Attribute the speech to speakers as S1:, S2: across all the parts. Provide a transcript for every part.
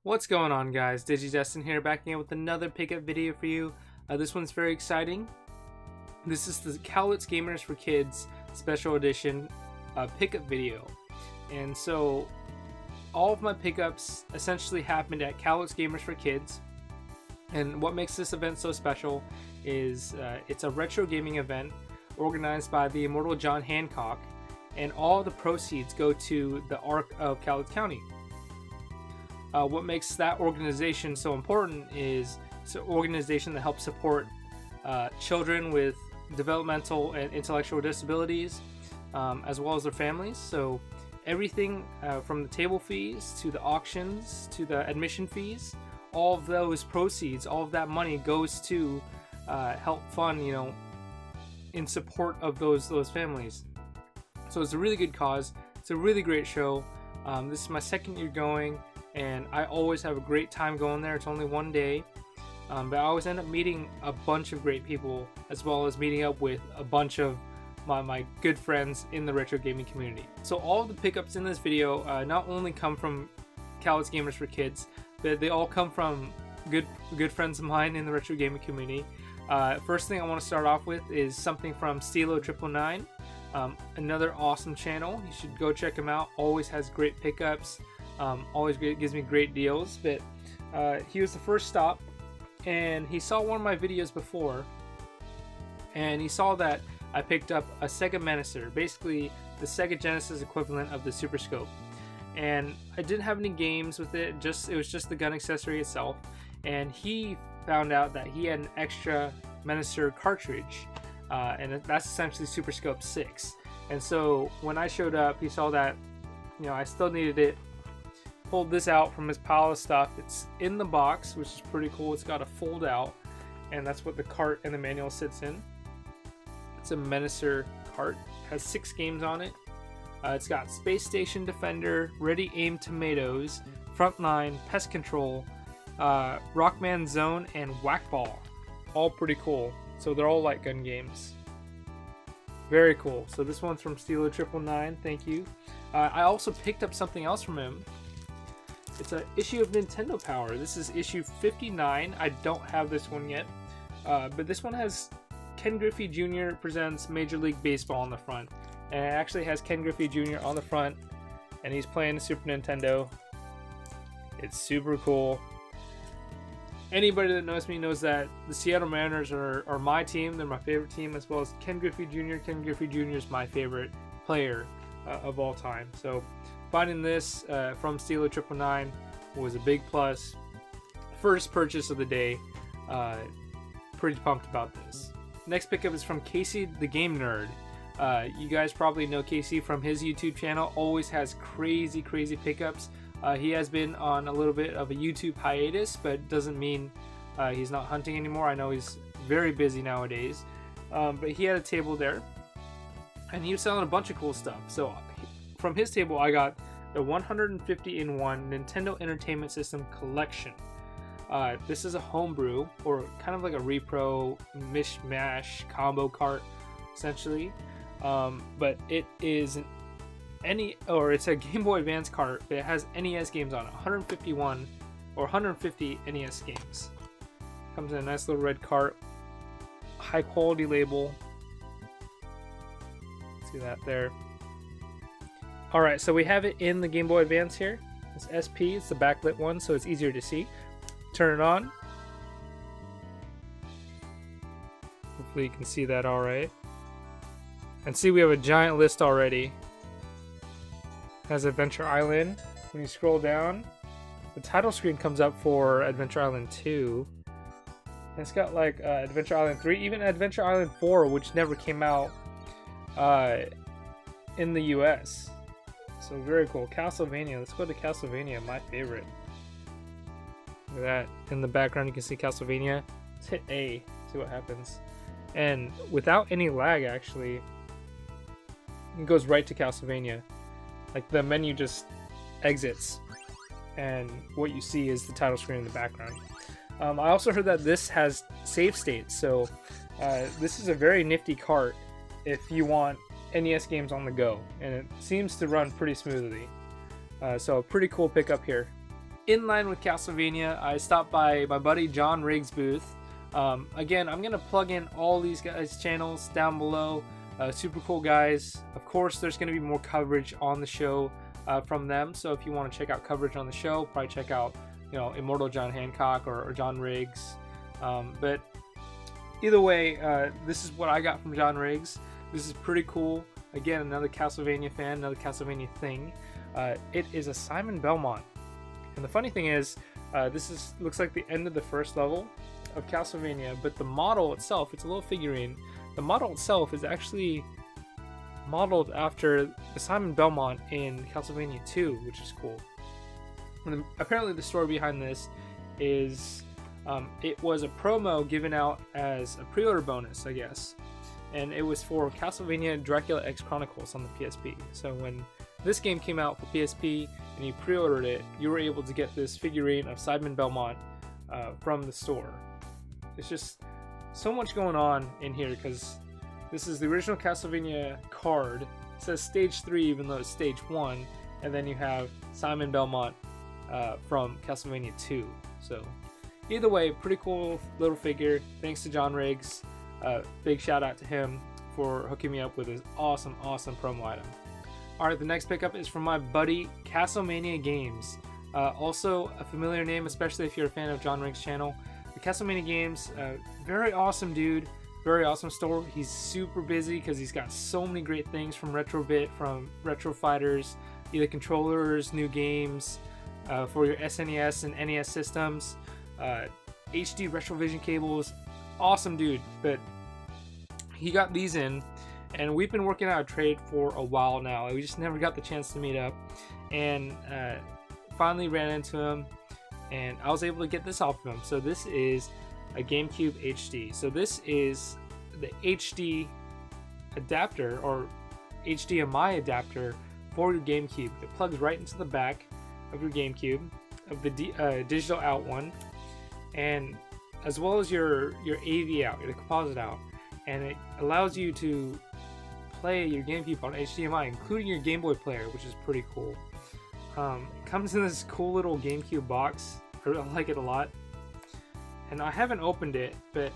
S1: What's going on, guys? DigiDestin here, back again with another pickup video for you. This one's very exciting. This is the Cowlitz Gamers for Kids Special Edition pickup video. And so all of my pickups essentially happened at Cowlitz Gamers for Kids. And what makes this event so special is it's a retro gaming event organized by the Immortal John Hancock, and all the proceeds go to the Arc of Cowlitz County. What makes that organization so important is it's an organization that helps support children with developmental and intellectual disabilities, as well as their families. So everything from the table fees to the auctions to the admission fees, all of those proceeds, all of that money goes to help fund, in support of those families. So it's a really good cause. It's a really great show. This is my second year going, and I always have a great time going there. It's only one day, but I always end up meeting a bunch of great people, as well as meeting up with a bunch of my good friends in the retro gaming community. So all of the pickups in this video not only come from Cowlitz Gamers for Kids, but they all come from good friends of mine in the retro gaming community. First thing I want to start off with is something from Stila Triple, another awesome channel. You should go check him out. Always has great pickups. Always gives me great deals. But he was the first stop, and he saw one of my videos before, and he saw that I picked up a Sega Menacer, basically the Sega Genesis equivalent of the Super Scope. And I didn't have any games with it, it was just the gun accessory itself. And he found out that he had an extra Menacer cartridge, and that's essentially Super Scope 6. And so when I showed up, he saw that I still needed it, pulled this out from his pile of stuff. It's in the box, which is pretty cool. It's got a fold out, and that's what the cart and the manual sits in. It's a Menacer cart, has 6 games on it. It's got Space Station Defender, Ready Aim Tomatoes, Frontline, Pest Control, Rockman Zone, and Whack Ball. All pretty cool. So they're all light gun games. Very cool. So this one's from Stila Triple, thank you. I also picked up something else from him. It's an issue of Nintendo Power. This is issue 59. I don't have this one yet, but this one has Ken Griffey Jr. presents Major League Baseball on the front. And it actually has Ken Griffey Jr. on the front, and he's playing the Super Nintendo. It's super cool. Anybody that knows me knows that the Seattle Mariners are my team. They're my favorite team, as well as Ken Griffey Jr. Ken Griffey Jr. is my favorite player of all time. So finding this from Stila Triple was a big plus. First purchase of the day. Pretty pumped about this. Next pickup is from Cacy the Game Nerd. You guys probably know Cacy from his YouTube channel. Always has crazy pickups. He has been on a little bit of a YouTube hiatus, but doesn't mean he's not hunting anymore. I know he's very busy nowadays, but he had a table there, and he was selling a bunch of cool stuff. So from his table, I got the 150-in-1 Nintendo Entertainment System collection. This is a homebrew, or kind of like a repro mishmash combo cart, essentially. But it is it's a Game Boy Advance cart, but it has NES games on it. 151 or 150 NES games. Comes in a nice little red cart, high quality label. See that there. Alright, so we have it in the Game Boy Advance here. It's SP, it's the backlit one, so it's easier to see. Turn it on. Hopefully you can see that alright. And see, we have a giant list already. Has Adventure Island. When you scroll down, the title screen comes up for Adventure Island 2. And it's got like Adventure Island 3, even Adventure Island 4, which never came out in the US. So very cool. Castlevania. Let's go to Castlevania, my favorite. Look at that. In the background, you can see Castlevania. Let's hit A, see what happens. And without any lag, actually, it goes right to Castlevania. Like, the menu just exits, and what you see is the title screen in the background. I also heard that this has save states, so this is a very nifty cart if you want NES games on the go, and it seems to run pretty smoothly. So a pretty cool pickup here. in line with Castlevania, I stopped by my buddy John Rigg's booth. Again, I'm gonna plug in all these guys' channels down below. Super cool guys. Of course, there's gonna be more coverage on the show from them. So if you want to check out coverage on the show, probably check out, you know, Immortal John Hancock or John Riggs. But either way, this is what I got from John Riggs. This is pretty cool. Again, another Castlevania fan, another Castlevania thing. It is a Simon Belmont. And the funny thing is, looks like the end of the first level of Castlevania, but the model itself, it's a little figurine. The model itself is actually modeled after the Simon Belmont in Castlevania 2, which is cool. And apparently the story behind this is it was a promo given out as a pre-order bonus, I guess. And it was for Castlevania Dracula X Chronicles on the PSP. So when this game came out for PSP and you pre-ordered it, you were able to get this figurine of Simon Belmont from the store. It's just so much going on in here because this is the original Castlevania card. It says Stage 3 even though it's Stage 1, and then you have Simon Belmont from Castlevania 2. So either way, pretty cool little figure. Thanks to John Riggs. Big shout out to him for hooking me up with this awesome promo item. Alright, the next pickup is from my buddy Castlemania Games. Also a familiar name, especially if you're a fan of John Riggs' channel. The Castlemania Games, very awesome dude, very awesome store. He's super busy because he's got so many great things from Retrobit, from Retro Fighters, either controllers, new games for your SNES and NES systems, HD Retrovision cables. Awesome dude. But he got these in, and we've been working out a trade for a while now. We just never got the chance to meet up, and finally ran into him, and I was able to get this off of him. So this is a GameCube HD. So this is the HD adapter, or HDMI adapter for your GameCube. It plugs right into the back of your GameCube, of the digital out one, and as well as your AV out, your composite out, and it allows you to play your GameCube on HDMI, including your Game Boy player, which is pretty cool. It comes in this cool little GameCube box. I like it a lot, and I haven't opened it, but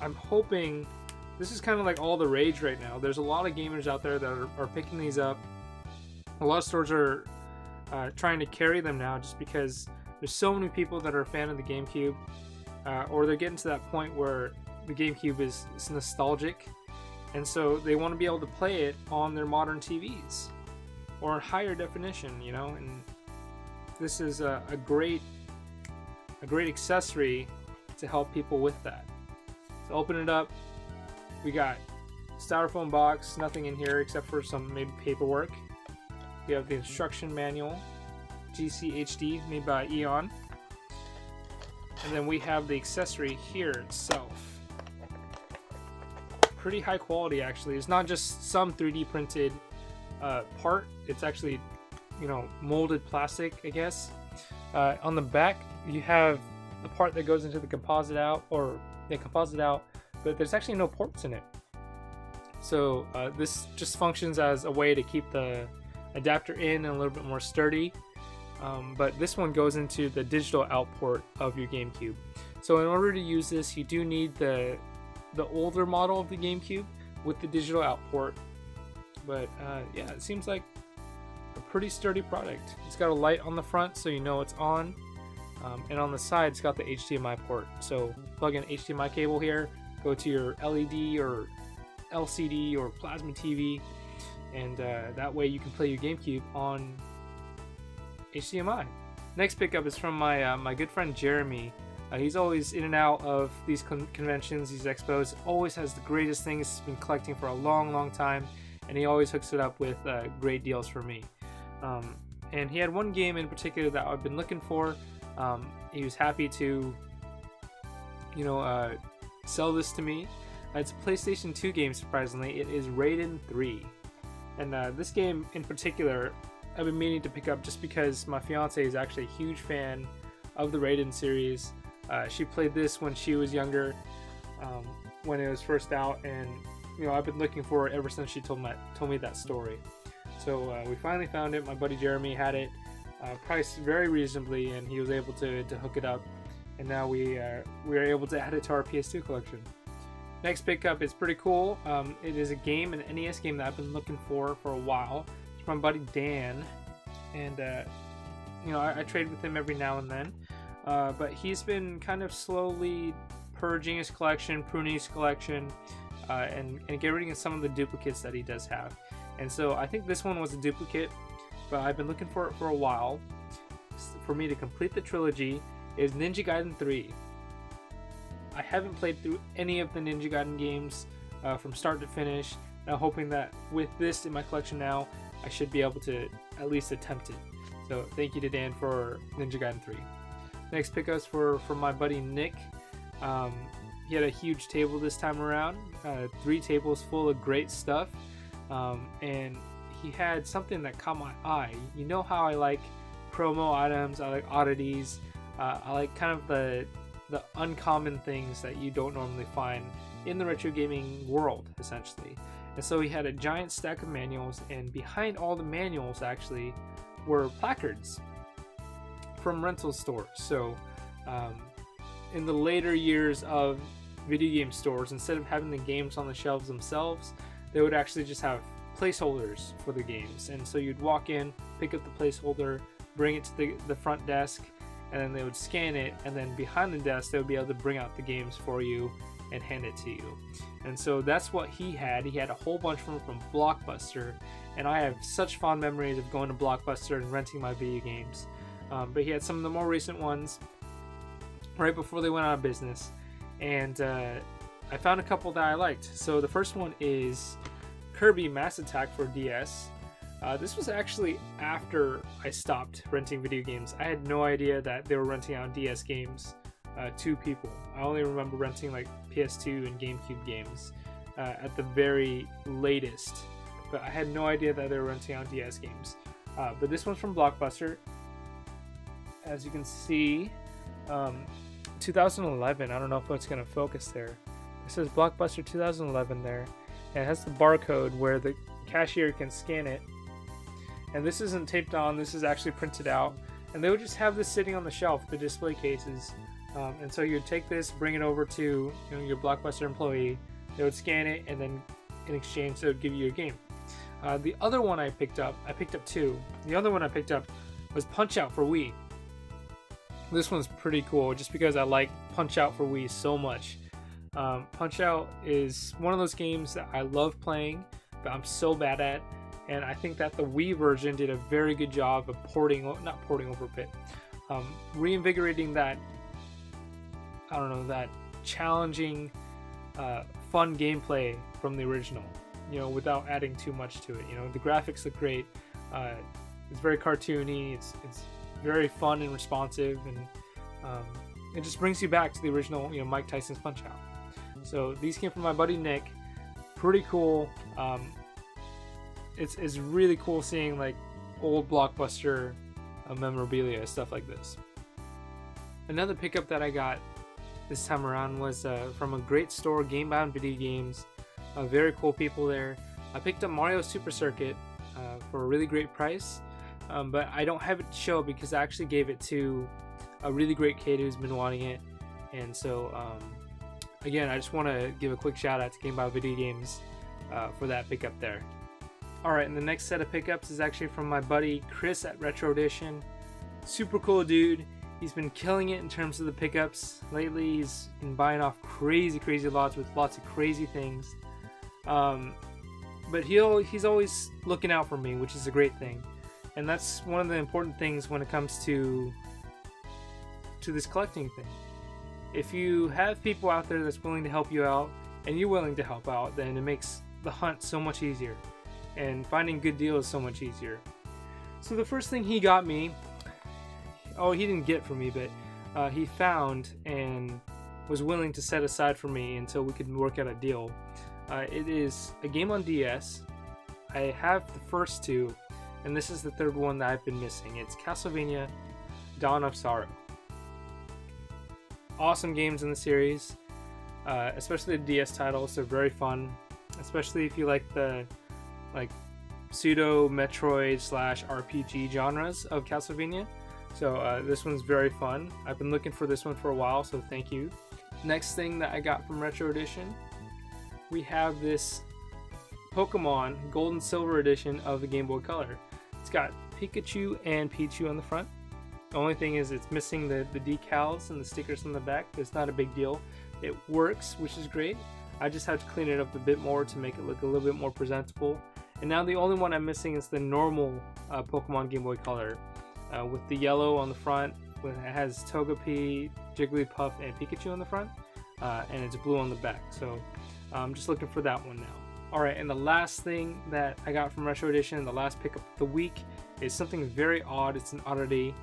S1: I'm hoping this is kind of like all the rage right now. There's a lot of gamers out there that are picking these up. A lot of stores are trying to carry them now just because there's so many people that are a fan of the GameCube, or they're getting to that point where the GameCube is nostalgic, and so they want to be able to play it on their modern TVs or in higher definition, you know. And this is a great accessory to help people with that. So open it up. We got styrofoam box, nothing in here except for some maybe paperwork. We have the instruction manual, GCHD, made by Eon. And then we have the accessory here itself. Pretty high quality, actually. It's not just some 3D printed part. It's actually, you know, molded plastic, I guess. On the back, you have the part that goes into the composite out, but there's actually no ports in it. So this just functions as a way to keep the adapter in and a little bit more sturdy. But this one goes into the digital out port of your GameCube. So in order to use this, you do need the older model of the GameCube with the digital out port. But yeah, it seems like a pretty sturdy product. It's got a light on the front so you know it's on, and on the side it's got the HDMI port. So plug in HDMI cable here, go to your LED or LCD or plasma TV, and that way you can play your GameCube on HDMI. Next pickup is from my good friend Jeremy. He's always in and out of these conventions, these expos. Always has the greatest things. He's been collecting for a long time, and he always hooks it up with great deals for me. And he had one game in particular that I've been looking for. He was happy to, you know, sell this to me. It's a PlayStation 2 game, surprisingly. It is Raiden 3. And this game in particular, I've been meaning to pick up just because my fiance is actually a huge fan of the Raiden series. She played this when she was younger, when it was first out, and you know, I've been looking for it ever since she told me that story. So we finally found it. My buddy Jeremy had it. priced very reasonably, and he was able to hook it up, and now we are able to add it to our PS2 collection. Next pickup is pretty cool. It is a game, an NES game that I've been looking for a while. It's from my buddy Dan, and you know, I trade with him every now and then, but he's been kind of slowly purging his collection, pruning his collection, and getting rid of some of the duplicates that he does have. And so I think this one was a duplicate, but I've been looking for it for a while. For me to complete the trilogy is Ninja Gaiden 3. I haven't played through any of the Ninja Gaiden games from start to finish. Now, hoping that with this in my collection now, I should be able to at least attempt it. So thank you to Dan for Ninja Gaiden 3. Next pickups from my buddy Nick. He had a huge table this time around, 3 tables full of great stuff, and he had something that caught my eye. You know how I like promo items, I like oddities, I like kind of the uncommon things that you don't normally find in the retro gaming world, essentially. And so he had a giant stack of manuals, and behind all the manuals actually were placards from rental stores. So in the later years of video game stores, instead of having the games on the shelves themselves, they would actually just have placeholders for the games. And so you'd walk in, pick up the placeholder, bring it to the front desk, and then they would scan it, and then behind the desk they would be able to bring out the games for you and hand it to you. And so that's what he had. He had a whole bunch from Blockbuster, and I have such fond memories of going to Blockbuster and renting my video games. But he had some of the more recent ones right before they went out of business, and I found a couple that I liked. So the first one is Kirby Mass Attack for DS. This was actually after I stopped renting video games. I had no idea that they were renting out DS games to people. I only remember renting like PS2 and GameCube games at the very latest, but I had no idea that they were renting out DS games. But this one's from Blockbuster. As you can see, 2011. I don't know if it's going to focus there. It says Blockbuster 2011 there, and it has the barcode where the cashier can scan it. And this isn't taped on, this is actually printed out, and they would just have this sitting on the shelf, the display cases, and so you'd take this, bring it over to your Blockbuster employee, they would scan it, and then in exchange they would give you a game. The other one I picked up 2. The other one I picked up was Punch Out for Wii. This one's pretty cool just because I like Punch Out for Wii so much. Punch Out is one of those games that I love playing, but I'm so bad at. And I think that the Wii version did a very good job of reinvigorating that, I don't know, that challenging, fun gameplay from the original, without adding too much to it. The graphics look great, it's very cartoony, it's very fun and responsive, and it just brings you back to the original, Mike Tyson's Punch Out. So these came from my buddy Nick. Pretty cool. It's really cool seeing like old Blockbuster memorabilia, stuff like this. Another pickup that I got this time around was from a great store, Gamebound Video Games. Very cool people there. I picked up Mario Super Circuit for a really great price, but I don't have it to show because I actually gave it to a really great kid who's been wanting it. And so again, I just want to give a quick shout out to Gamebound Video Games for that pickup there. Alright, and the next set of pickups is actually from my buddy Chris at Retro Edition. Super cool dude. He's been killing it in terms of the pickups. Lately, he's been buying off crazy lots with lots of crazy things. But he's always looking out for me, which is a great thing. And that's one of the important things when it comes to this collecting thing. If you have people out there that's willing to help you out, and you're willing to help out, then it makes the hunt so much easier. And finding good deals so much easier. So the first thing he got me, he didn't get for me, but he found and was willing to set aside for me until we could work out a deal. It is a game on DS. I have the first 2, and this is the third one that I've been missing. It's Castlevania Dawn of Sorrow. Awesome games in the series, especially the DS titles. They're very fun, especially if you like the pseudo Metroid / RPG genres of Castlevania. So this one's very fun. I've been looking for this one for a while, so thank you. Next thing that I got from Retro Edition, we have this Pokemon Gold and Silver edition of the Game Boy Color. It's got Pikachu and Pichu on the front. The only thing is it's missing the decals and the stickers on the back, but it's not a big deal. It works, which is great. I just have to clean it up a bit more to make it look a little bit more presentable. And now the only one I'm missing is the normal Pokemon Game Boy Color with the yellow on the front. It has Togepi, Jigglypuff, and Pikachu on the front, and it's blue on the back. So I'm just looking for that one now. Alright, and the last thing that I got from Retro Edition, the last pickup of the week, is something very odd. It's an oddity.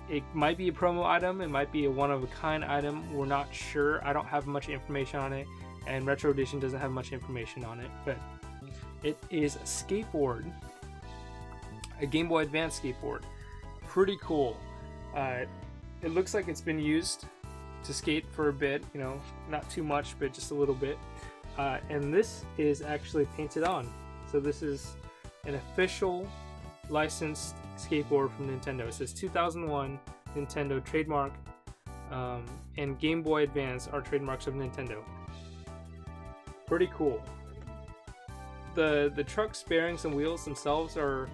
S1: It might be a promo item, it might be a one-of-a-kind item, we're not sure. I don't have much information on it, and Retro Edition doesn't have much information on it, but it is a skateboard, a Game Boy Advance skateboard. Pretty cool. It looks like it's been used to skate for a bit, you know, not too much, but just a little bit. And this is actually painted on. So this is an official licensed skateboard from Nintendo. It says 2001 Nintendo trademark, and Game Boy Advance are trademarks of Nintendo. Pretty cool. The truck's bearings and wheels themselves are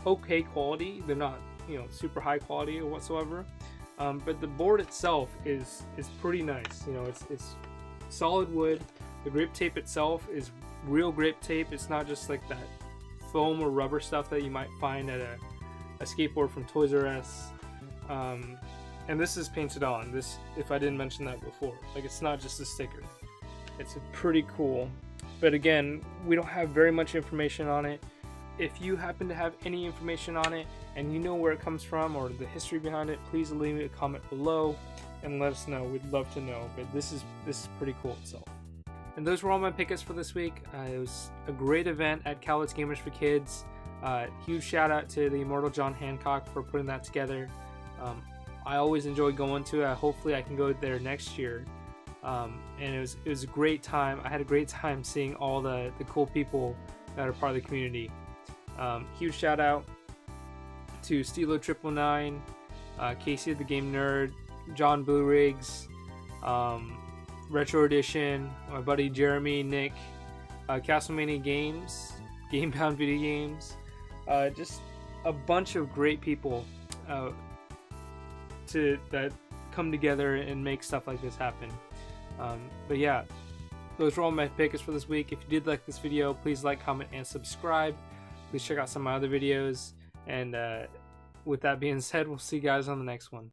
S1: okay quality. They're not, you know, super high quality or whatsoever. But the board itself is pretty nice. You know, it's solid wood. The grip tape itself is real grip tape. It's not just like that foam or rubber stuff that you might find at a skateboard from Toys R Us. And this is painted on. This, if I didn't mention that before, like it's not just a sticker. It's pretty cool. But again, we don't have very much information on it. If you happen to have any information on it and you know where it comes from or the history behind it, please leave me a comment below and let us know. We'd love to know. But this is pretty cool itself. And those were all my pickups for this week. It was a great event at Cowlitz Gamers for Kids. Huge shout out to the Immortal John Hancock for putting that together. I always enjoy going to it. Hopefully I can go there next year. And it was a great time. I had a great time seeing all the cool people that are part of the community. Huge shout out to Stila Triple, Kacy the Game Nerd, John Blue Rigg'd, Retro Edition, my buddy Jeremy, Nick, Castlemania Games, Gamebound Video Games, just a bunch of great people that come together and make stuff like this happen. But yeah, those were all my picks for this week. If you did like this video, please like, comment, and subscribe. Please check out some of my other videos. And with that being said, we'll see you guys on the next one.